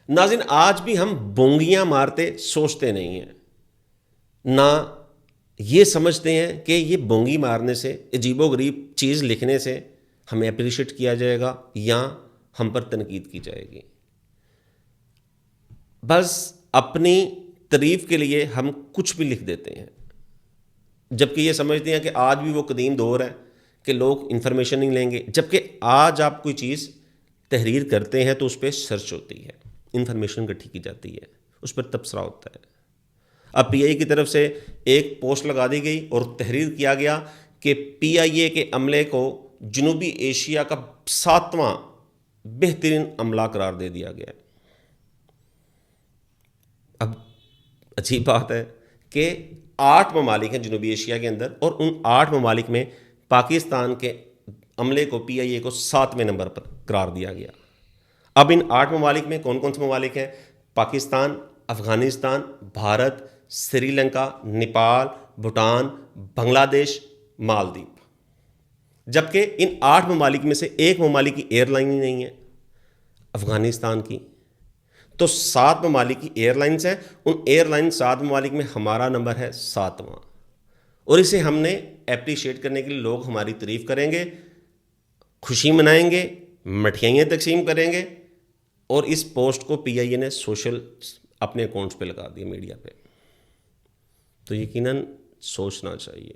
ناظرین آج بھی ہم بونگیاں مارتے سوچتے نہیں ہیں، نہ یہ سمجھتے ہیں کہ یہ بونگی مارنے سے، عجیب و غریب چیز لکھنے سے ہمیں اپریشیٹ کیا جائے گا یا ہم پر تنقید کی جائے گی. بس اپنی تعریف کے لیے ہم کچھ بھی لکھ دیتے ہیں، جبکہ یہ سمجھتے ہیں کہ آج بھی وہ قدیم دور ہے کہ لوگ انفارمیشن نہیں لیں گے. جبکہ آج آپ کوئی چیز تحریر کرتے ہیں تو اس پہ سرچ ہوتی ہے، انفارمیشن اکٹھی کی جاتی ہے، اس پر تبصرہ ہوتا ہے. اب پی آئی کی طرف سے ایک پوسٹ لگا دی گئی اور تحریر کیا گیا کہ پی آئی اے کے عملے کو جنوبی ایشیا کا 7واں بہترین عملہ قرار دے دیا گیا. اب عجیب بات ہے کہ 8 ممالک ہیں جنوبی ایشیا کے اندر، اور ان 8 ممالک میں پاکستان کے عملے کو، پی آئی اے کو 7ویں نمبر پر قرار دیا گیا. اب ان 8 ممالک میں کون کون سے ممالک ہیں؟ پاکستان، افغانستان، بھارت، سری لنکا، نیپال، بھوٹان، بنگلہ دیش، مالدیپ. جبکہ ان 8 ممالک میں سے ایک ممالک کی ایئر لائن ہی نہیں ہے، افغانستان کی. تو 7 ممالک کی ایئر لائنس ہیں، ان ایئر لائن 7 ممالک میں ہمارا نمبر ہے 7واں، اور اسے ہم نے اپریشیٹ کرنے کے لیے لوگ ہماری تعریف کریں گے، خوشی منائیں گے، مٹھائیاں تقسیم کریں گے، اور اس پوسٹ کو پی آئی اے نے سوشل اپنے اکاؤنٹس پہ لگا دیا، میڈیا پہ. تو یقیناً سوچنا چاہیے.